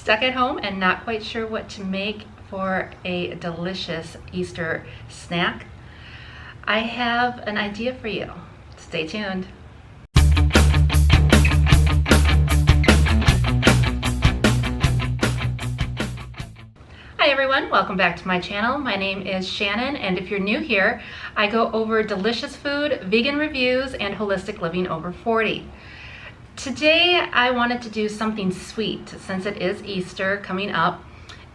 Stuck at home and not quite sure what to make for a delicious Easter snack? I have an idea for you. Stay tuned. Hi everyone, welcome back to my channel. My name is Shannon, and if you're new here, I go over delicious food, vegan reviews, and holistic living over 40. Today I wanted to do something sweet since it is Easter coming up,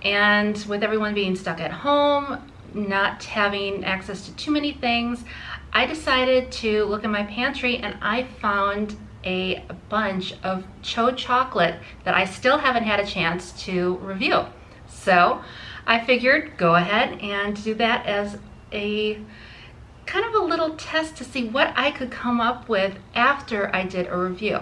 and with everyone being stuck at home, not having access to too many things, I decided to look in my pantry and I found a bunch of TCHO chocolate that I still haven't had a chance to review. So I figured go ahead and do that as a kind of a little test to see what I could come up with after I did a review.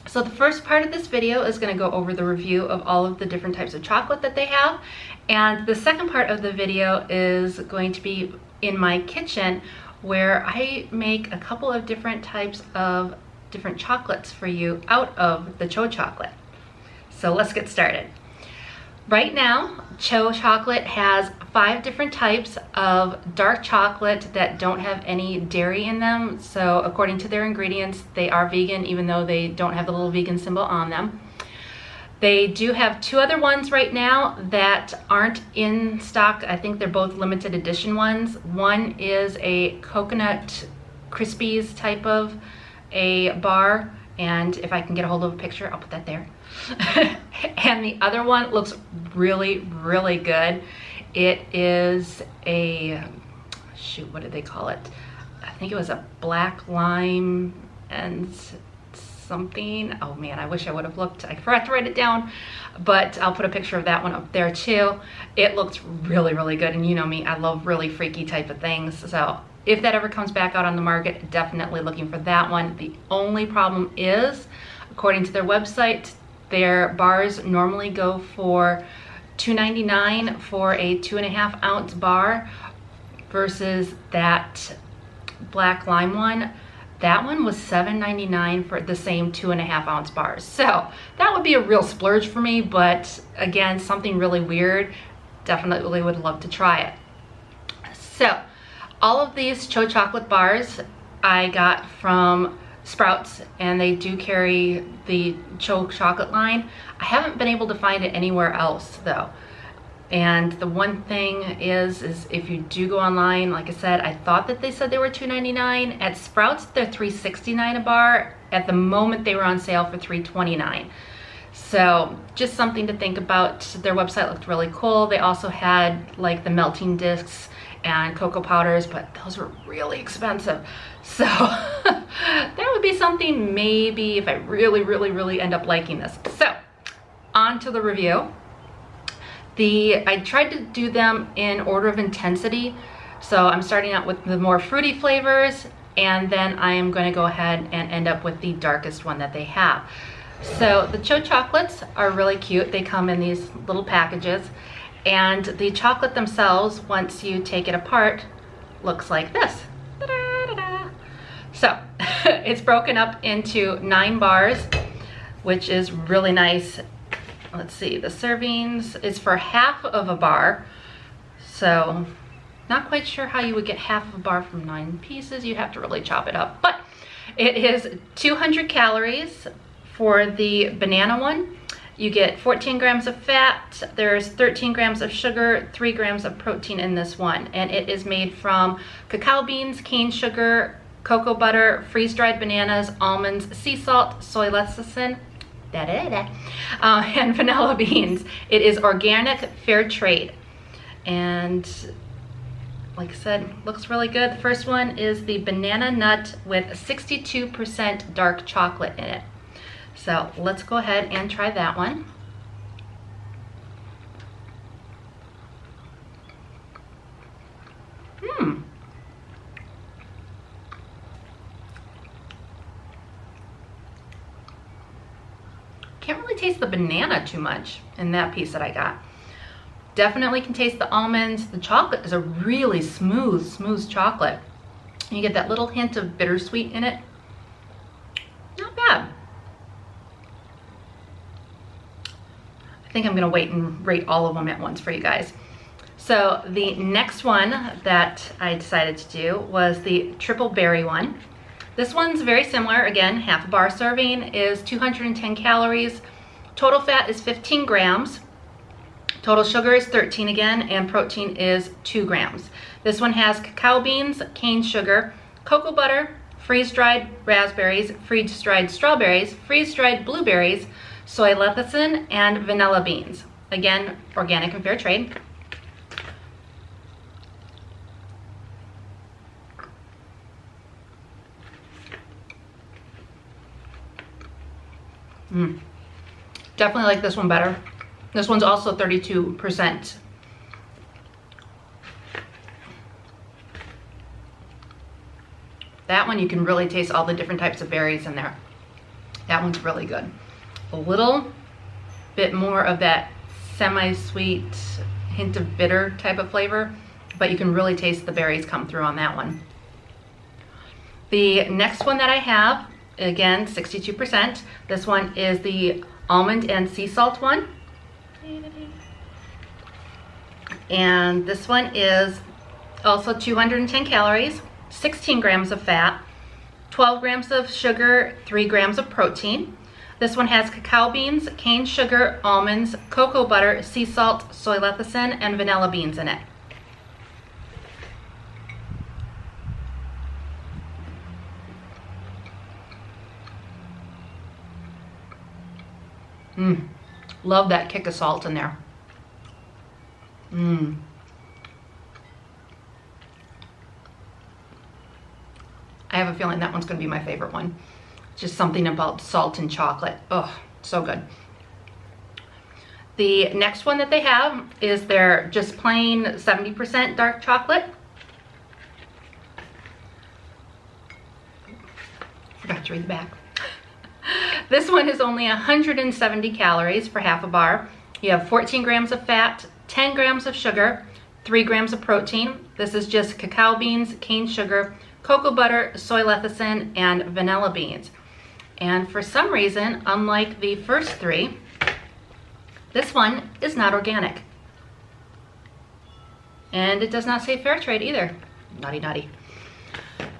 So the first part of this video is going to go over the review of all of the different types of chocolate that they have, and the second part of the video is going to be in my kitchen where I make a couple of different types of different chocolates for you out of the TCHO chocolate. So let's get started. Right now, TCHO chocolate has 5 different types of dark chocolate that don't have any dairy in them. So according to their ingredients, they are vegan, even though they don't have the little vegan symbol on them. They do have 2 other ones right now that aren't in stock. I think they're both limited edition ones. One is a coconut Krispies type of a bar, and if I can get a hold of a picture, I'll put that there. And the other one looks really, really good. It is a, shoot, what did they call it? I think it was a black lime and something. Oh man, I wish I would have looked. I forgot to write it down, but I'll put a picture of that one up there too. It looks really, really good, and you know me, I love really freaky type of things. So if that ever comes back out on the market, definitely looking for that one. The only problem is, according to their website, their bars normally go for $2.99 for a 2.5 ounce bar versus that black lime one. That one was $7.99 for the same 2.5 ounce bars. So that would be a real splurge for me, but again, something really weird. Definitely would love to try it. So all of these TCHO chocolate bars I got from Sprouts, and they do carry the TCHO chocolate line. I haven't been able to find it anywhere else though. And the one thing is if you do go online, like I said, I thought that they said they were $2.99. At Sprouts, they're $3.69 a bar. At the moment, they were on sale for $3.29. So just something to think about. Their website looked really cool. They also had like the melting discs and cocoa powders, but those were really expensive. So that would be something maybe if I really, really, really end up liking this. So on to the review. I tried to do them in order of intensity. So I'm starting out with the more fruity flavors, and then I am going to go ahead and end up with the darkest one that they have. So the TCHO chocolates are really cute. They come in these little packages, and the chocolate themselves, once you take it apart, looks like this. Da-da-da-da. So it's broken up into 9 bars, which is really nice. Let's see, the servings is for half of a bar. So not quite sure how you would get half of a bar from 9 pieces. You'd have to really chop it up. But it is 200 calories for the banana one. You get 14 grams of fat, there's 13 grams of sugar, 3 grams of protein in this one. And it is made from cacao beans, cane sugar, cocoa butter, freeze-dried bananas, almonds, sea salt, soy lecithin, and vanilla beans. It is organic, fair trade. And like I said, looks really good. The first one is the banana nut with 62% dark chocolate in it. So let's go ahead and try that one. Can't really taste the banana too much in that piece that I got. Definitely can taste the almonds. The chocolate is a really smooth chocolate. You get that little hint of bittersweet in it. Not bad. I think I'm gonna wait and rate all of them at once for you guys. So the next one that I decided to do was the triple berry one. This one's very similar. Again, half a bar serving is 210 calories. Total fat is 15 grams. Total sugar is 13 again, and protein is 2 grams. This one has cacao beans, cane sugar, cocoa butter, freeze-dried raspberries, freeze-dried strawberries, freeze-dried blueberries, soy lecithin, and vanilla beans. Again, organic and fair trade. Definitely like this one better. This one's also 32%. That one you can really taste all the different types of berries in there. That one's really good. A little bit more of that semi-sweet hint of bitter type of flavor, but you can really taste the berries come through on that one. The next one that I have, again, 62%. This one is the almond and sea salt one. And this one is also 210 calories, 16 grams of fat, 12 grams of sugar, 3 grams of protein. This one has cacao beans, cane sugar, almonds, cocoa butter, sea salt, soy lecithin, and vanilla beans in it. Love that kick of salt in there. I have a feeling that one's going to be my favorite one. Just something about salt and chocolate. Oh, so good. The next one that they have is their just plain 70% dark chocolate. Forgot to read the back. This one is only 170 calories for half a bar. You have 14 grams of fat, 10 grams of sugar, 3 grams of protein. This is just cacao beans, cane sugar, cocoa butter, soy lecithin, and vanilla beans. And for some reason, unlike the first three, this one is not organic. And it does not say fair trade either. Naughty, naughty.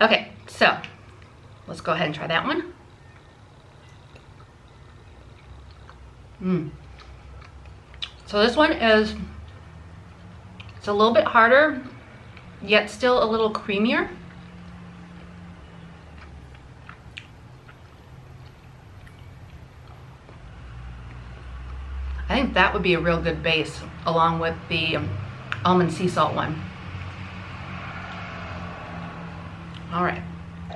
Okay, so let's go ahead and try that one. So this one is, it's a little bit harder, yet still a little creamier. I think that would be a real good base along with the almond sea salt one. All right,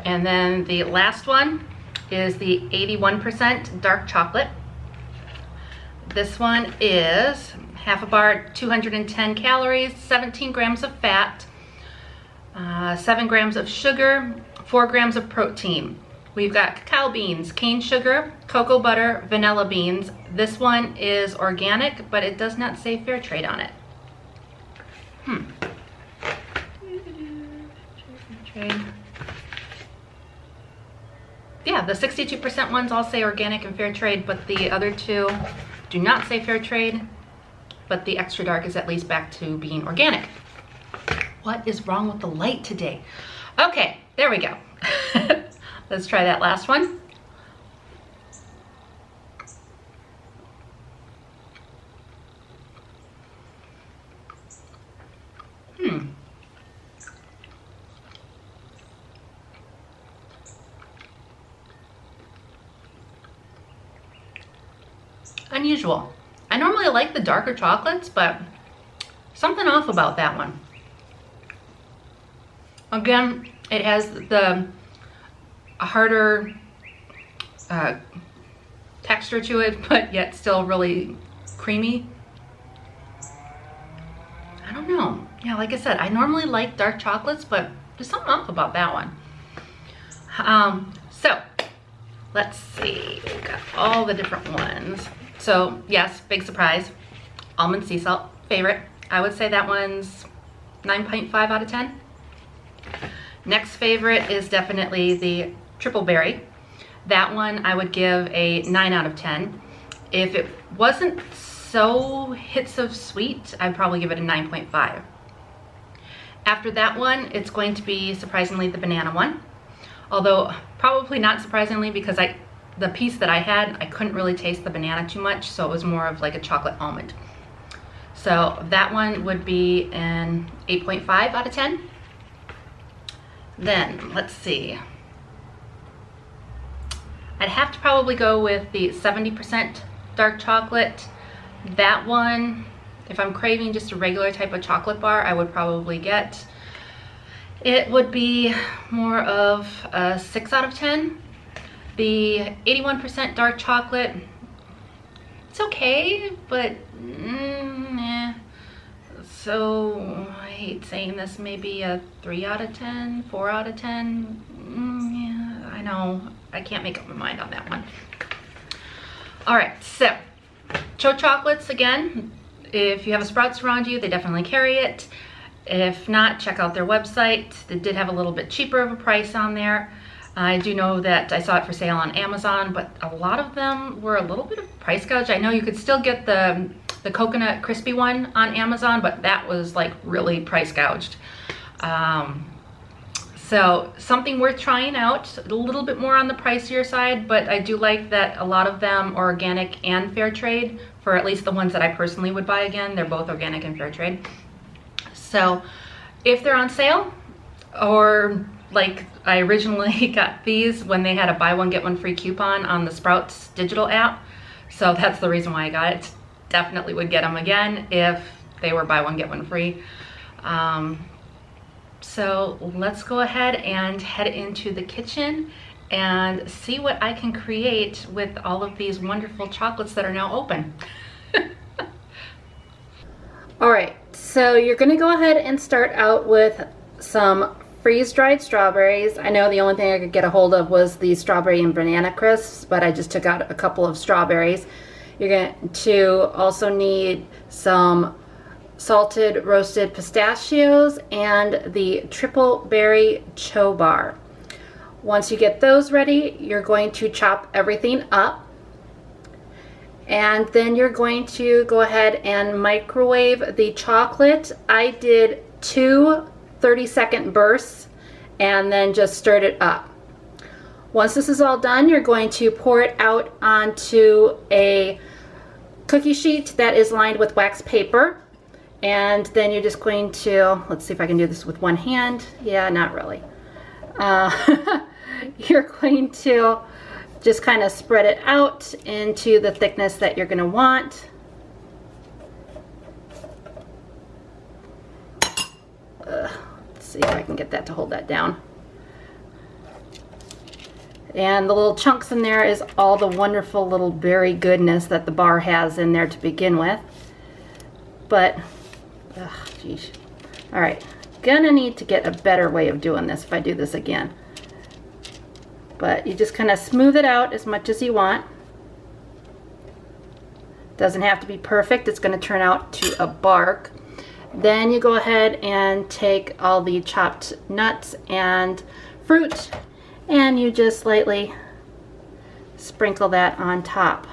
and then the last one is the 81% dark chocolate. This one is half a bar, 210 calories, 17 grams of fat, 7 grams of sugar, 4 grams of protein. We've got cacao beans, cane sugar, cocoa butter, vanilla beans. This one is organic, but it does not say fair trade on it. Yeah, the 62% ones all say organic and fair trade, but the other two do not say fair trade, but the extra dark is at least back to being organic. What is wrong with the light today? Okay, there we go. Let's try that last one. Unusual. I normally like the darker chocolates, but something off about that one. Again, it has the harder texture to it, but yet still really creamy. I don't know. Yeah, like I said, I normally like dark chocolates, but there's something off about that one. So let's see. We've got all the different ones. So yes, big surprise. Almond sea salt, favorite. I would say that one's 9.5 out of 10. Next favorite is definitely the triple berry. That one I would give a 9 out of 10. If it wasn't so hits of sweet, I'd probably give it a 9.5. After that one, it's going to be surprisingly the banana one. Although probably not surprisingly, because the piece that I had, I couldn't really taste the banana too much, so it was more of like a chocolate almond. So that one would be an 8.5 out of 10. Then, let's see. I'd have to probably go with the 70% dark chocolate. That one, if I'm craving just a regular type of chocolate bar, I would probably get. It would be more of a 6 out of 10. The 81% dark chocolate, it's okay, but so I hate saying this, maybe a 3 out of 10, 4 out of 10. Yeah, I know, I can't make up my mind on that one. All right, so CHO chocolates, again, if you have a Sprouts around you, they definitely carry it. If not, check out their website. They did have a little bit cheaper of a price on there. I do know that I saw it for sale on Amazon, but a lot of them were a little bit of price gouge. I know you could still get the coconut crispy one on Amazon, but that was like really price gouged. So something worth trying out, a little bit more on the pricier side, but I do like that a lot of them are organic and fair trade, for at least the ones that I personally would buy. Again, they're both organic and fair trade. So if they're on sale, or like I originally got these when they had a buy one get one free coupon on the Sprouts digital app, so that's the reason why I got it. Definitely would get them again if they were buy one get one free. So let's go ahead and head into the kitchen and see what I can create with all of these wonderful chocolates that are now open. All right, so you're gonna go ahead and start out with some freeze-dried strawberries. I know the only thing I could get a hold of was the strawberry and banana crisps, but I just took out a couple of strawberries. You're going to also need some salted roasted pistachios and the triple berry CHO bar. Once you get those ready, you're going to chop everything up, and then you're going to go ahead and microwave the chocolate. I did 2 30-second bursts and then just stirred it up. Once this is all done, you're going to pour it out onto a cookie sheet that is lined with wax paper, and then you're just going to, let's see if I can do this with one hand. Yeah, not really. You're going to just kind of spread it out into the thickness that you're going to want. Let's see if I can get that to hold that down. And the little chunks in there is all the wonderful little berry goodness that the bar has in there to begin with. But, geez. All right, gonna need to get a better way of doing this if I do this again. But you just kind of smooth it out as much as you want. Doesn't have to be perfect. It's gonna turn out to a bark. Then you go ahead and take all the chopped nuts and fruit, and you just lightly sprinkle that on top.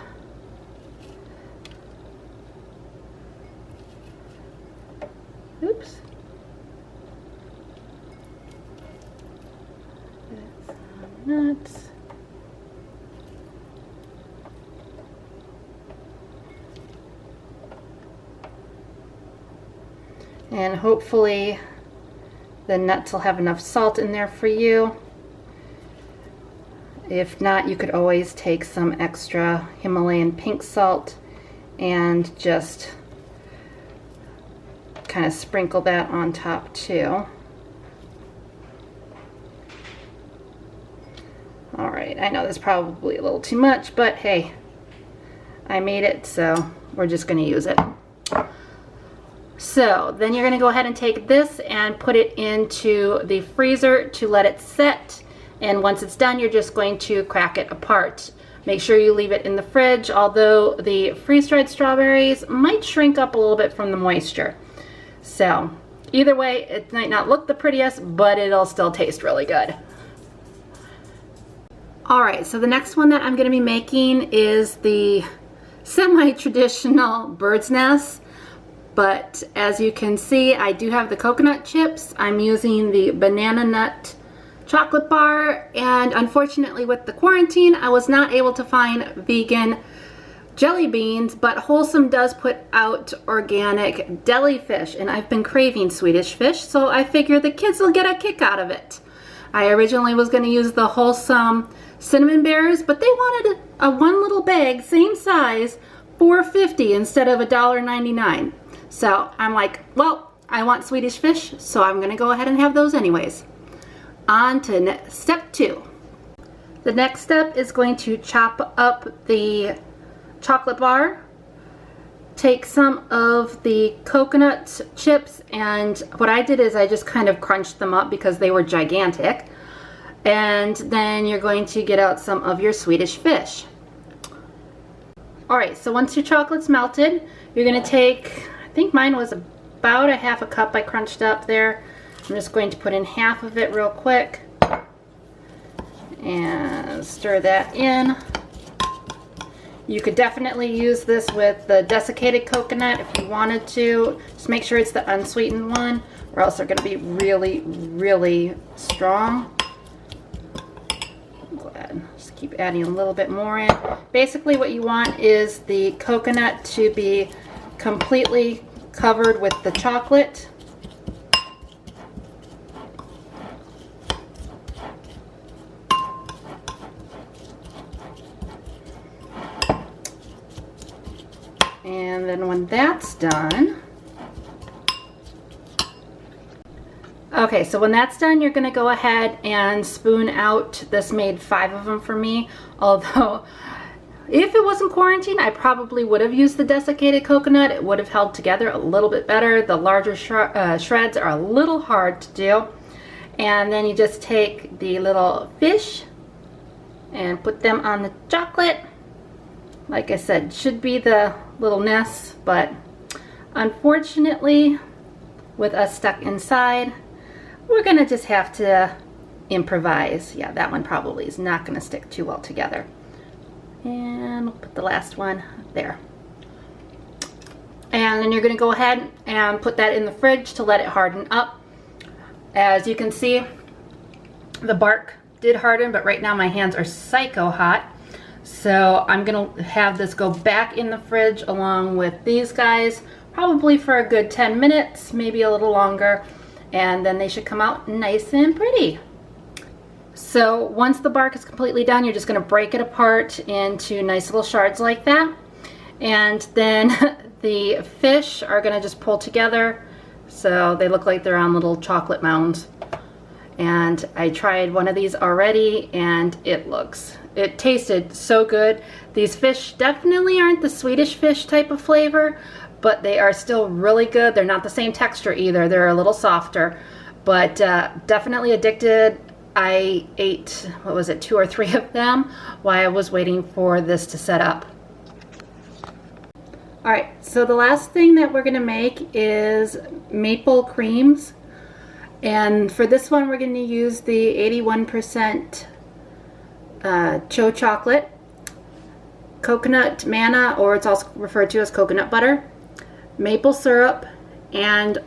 Oops. Nuts. And hopefully the nuts will have enough salt in there for you. If not, you could always take some extra Himalayan pink salt and just kind of sprinkle that on top too. All right, I know that's probably a little too much, but hey, I made it, so we're just going to use it. So then you're going to go ahead and take this and put it into the freezer to let it set. And once it's done, you're just going to crack it apart. Make sure you leave it in the fridge, although the freeze-dried strawberries might shrink up a little bit from the moisture. So either way, it might not look the prettiest, but it'll still taste really good. All right, so the next one that I'm going to be making is the semi-traditional bird's nest. But as you can see, I do have the coconut chips. I'm using the banana nut chocolate bar, and unfortunately with the quarantine, I was not able to find vegan jelly beans, but Wholesome does put out organic deli fish, and I've been craving Swedish fish, so I figure the kids will get a kick out of it. I originally was going to use the Wholesome cinnamon bears, but they wanted a one little bag, same size, $4.50 instead of $1.99. So I'm like, well, I want Swedish fish, so I'm going to go ahead and have those anyways. On to step 2. The next step is going to chop up the chocolate bar. Take some of the coconut chips, and what I did is I just kind of crunched them up because they were gigantic. And then you're going to get out some of your Swedish fish. Alright, so once your chocolate's melted, you're going to take, I think mine was about a half a cup I crunched up there. I'm just going to put in half of it real quick and stir that in. You could definitely use this with the desiccated coconut if you wanted to. Just make sure it's the unsweetened one, or else they're going to be really, really strong. Go ahead, just keep adding a little bit more in. Basically what you want is the coconut to be completely covered with the chocolate. And then when that's done, okay, so when that's done, you're going to go ahead and spoon out. This made 5 of them for me, although if it wasn't quarantine, I probably would have used the desiccated coconut. It would have held together a little bit better. The larger shreds are a little hard to do. And then you just take the little fish and put them on the chocolate. Like I said, should be the little nests, but unfortunately with us stuck inside, we're gonna just have to improvise. Yeah, that one probably is not gonna stick too well together. And we'll put the last one there. And then you're gonna go ahead and put that in the fridge to let it harden up. As you can see, the bark did harden, but right now my hands are psycho hot. So I'm gonna have this go back in the fridge along with these guys, probably for a good 10 minutes, maybe a little longer, and then they should come out nice and pretty. So once the bark is completely done, you're just gonna break it apart into nice little shards like that. And then the fish are gonna just pull together so they look like they're on little chocolate mounds. And I tried one of these already, and it tasted so good. These fish definitely aren't the Swedish fish type of flavor, but they are still really good. They're not the same texture either. They're a little softer, but definitely addicted. I ate, what was it, 2 or 3 of them while I was waiting for this to set up. All right, so the last thing that we're gonna make is maple creams. And for this one, we're going to use the 81% TCHO Chocolate, coconut manna, or it's also referred to as coconut butter, maple syrup, and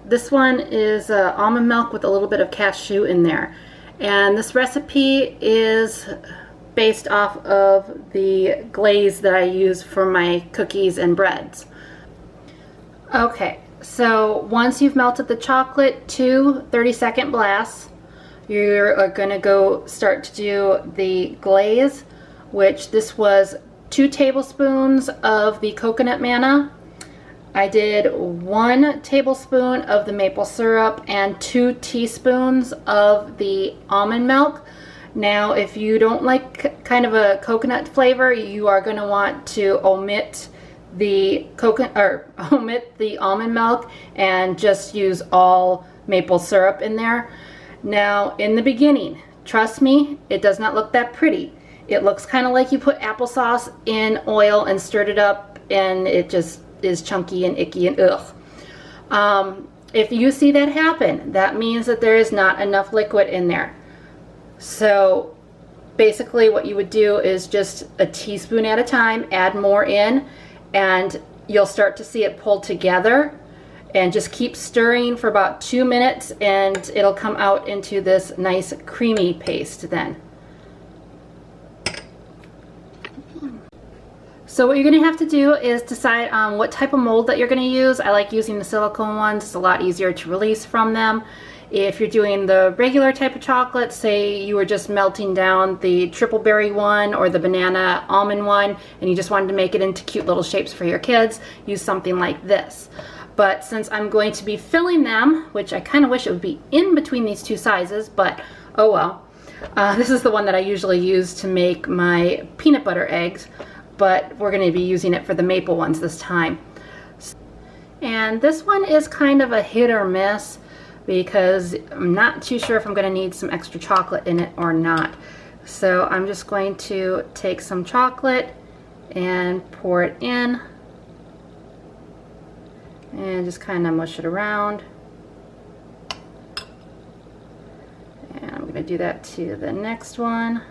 this one is almond milk with a little bit of cashew in there. And this recipe is based off of the glaze that I use for my cookies and breads. Okay. So once you've melted the chocolate to 30-second blasts, you're going to start to do the glaze, which this was 2 tablespoons of the coconut manna. I did 1 tablespoon of the maple syrup and 2 teaspoons of the almond milk. Now, if you don't like kind of a coconut flavor, you are going to want to omit the almond milk and just use all maple syrup in there. Now, in the beginning, trust me, it does not look that pretty. It looks kind of like you put applesauce in oil and stirred it up, and it just is chunky and icky and ugh. If you see that happen, that means that there is not enough liquid in there. So basically what you would do is just a teaspoon at a time, add more in, and you'll start to see it pull together. And just keep stirring for about 2 minutes and it'll come out into this nice creamy paste then. So what you're going to have to do is decide on what type of mold that you're going to use. I like using the silicone ones. It's a lot easier to release from them. If you're doing the regular type of chocolate, say you were just melting down the triple berry one or the banana almond one and you just wanted to make it into cute little shapes for your kids, use something like this. But since I'm going to be filling them, which I kind of wish it would be in between these two sizes, but oh well. This is the one that I usually use to make my peanut butter eggs, but we're going to be using it for the maple ones this time. And this one is kind of a hit or miss because I'm not too sure if I'm going to need some extra chocolate in it or not. So I'm just going to take some chocolate and pour it in. And just kind of mush it around. And I'm going to do that to the next one.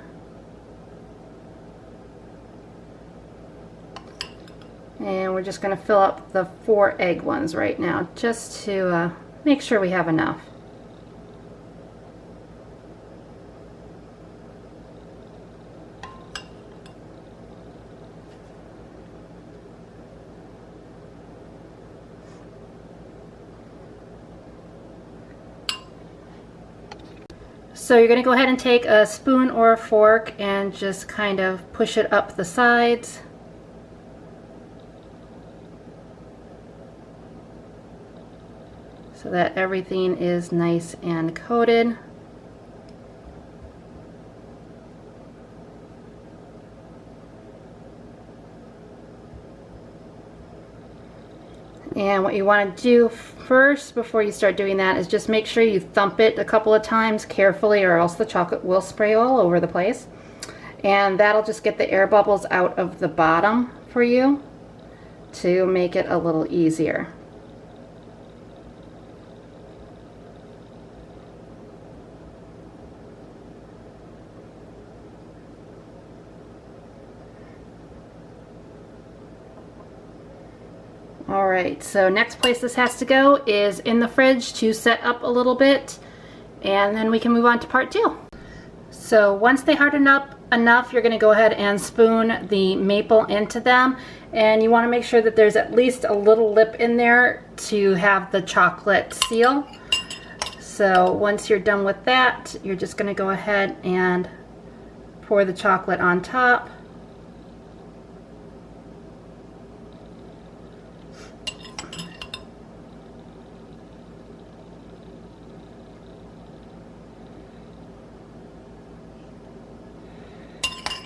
And we're just going to fill up the 4 egg ones right now, just to make sure we have enough. So you're going to go ahead and take a spoon or a fork and just kind of push it up the sides. So that everything is nice and coated. And what you want to do first before you start doing that is just make sure you thump it a couple of times carefully, or else the chocolate will spray all over the place. And that'll just get the air bubbles out of the bottom for you to make it a little easier. Alright, so next place this has to go is in the fridge to set up a little bit, and then we can move on to part 2. So once they harden up enough, you're going to go ahead and spoon the maple into them, and you want to make sure that there's at least a little lip in there to have the chocolate seal. So once you're done with that, you're just going to go ahead and pour the chocolate on top.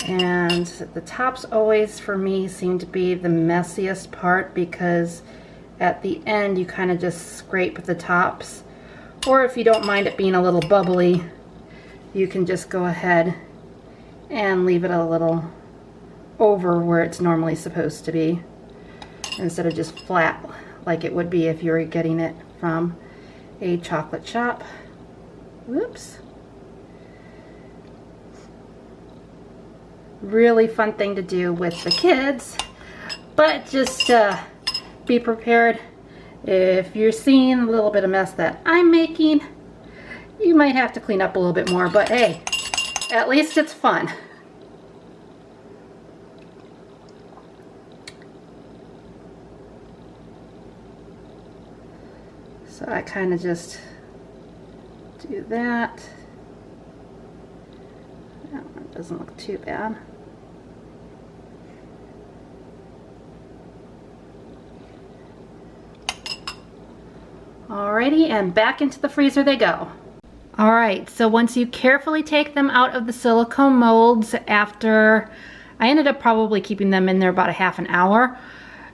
And the tops always, for me, seem to be the messiest part, because at the end you kind of just scrape the tops. Or if you don't mind it being a little bubbly, you can just go ahead and leave it a little over where it's normally supposed to be, instead of just flat like it would be if you were getting it from a chocolate shop. Whoops. Really fun thing to do with the kids, but just be prepared. If you're seeing a little bit of mess that I'm making, you might have to clean up a little bit more, but hey, at least it's fun. So I kind of just do that. That one doesn't look too bad. Alrighty, and back into the freezer they go. Alright, so once you carefully take them out of the silicone molds, after I ended up probably keeping them in there about a half an hour,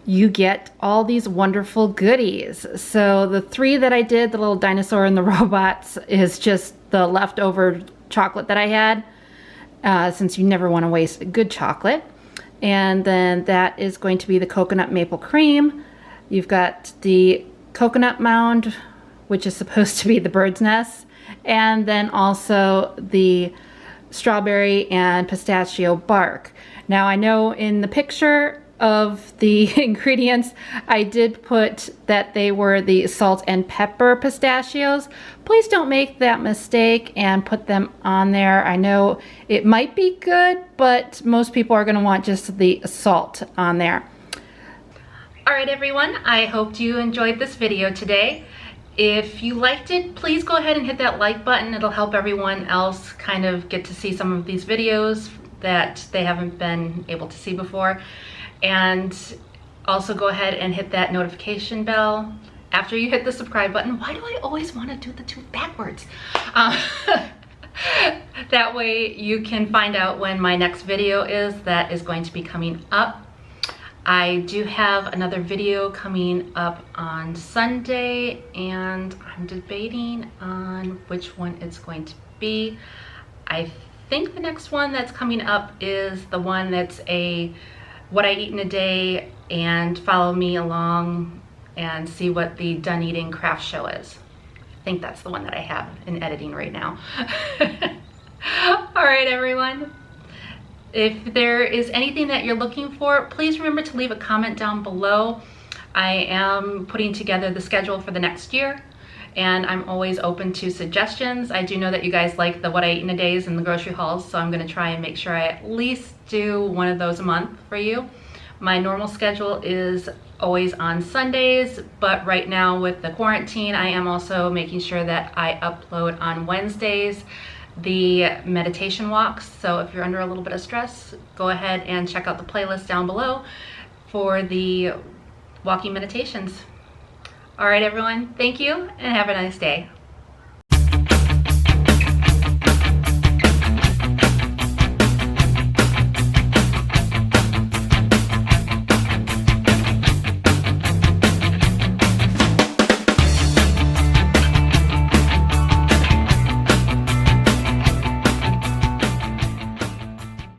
you get all these wonderful goodies. So the 3 that I did, the little dinosaur and the robots, is just the leftover chocolate that I had, since you never want to waste good chocolate. And then that is going to be the coconut maple cream. You've got the coconut mound, which is supposed to be the bird's nest, and then also the strawberry and pistachio bark. Now I know in the picture of the ingredients I did put that they were the salt and pepper pistachios. Please don't make that mistake and put them on there. I know it might be good, but most people are going to want just the salt on there. Alright everyone, I hope you enjoyed this video today. If you liked it, please go ahead and hit that like button. It'll help everyone else kind of get to see some of these videos that they haven't been able to see before. And also go ahead and hit that notification bell after you hit the subscribe button. Why do I always want to do the two backwards? That way you can find out when my next video is that is going to be coming up. I do have another video coming up on Sunday, and I'm debating on which one it's going to be. I think the next one that's coming up is the one that's a what I eat in a day, and follow me along and see what the done eating craft show is. I think that's the one that I have in editing right now. All right, everyone. If there is anything that you're looking for, please remember to leave a comment down below. I am putting together the schedule for the next year, and I'm always open to suggestions. I do know that you guys like the what I eat in a days and the grocery hauls, so I'm going to try and make sure I at least do one of those a month for you. My normal schedule is always on Sundays, but right now with the quarantine, I am also making sure that I upload on Wednesdays the meditation walks. So if you're under a little bit of stress, go ahead and check out the playlist down below for the walking meditations. All right, everyone, thank you and have a nice day.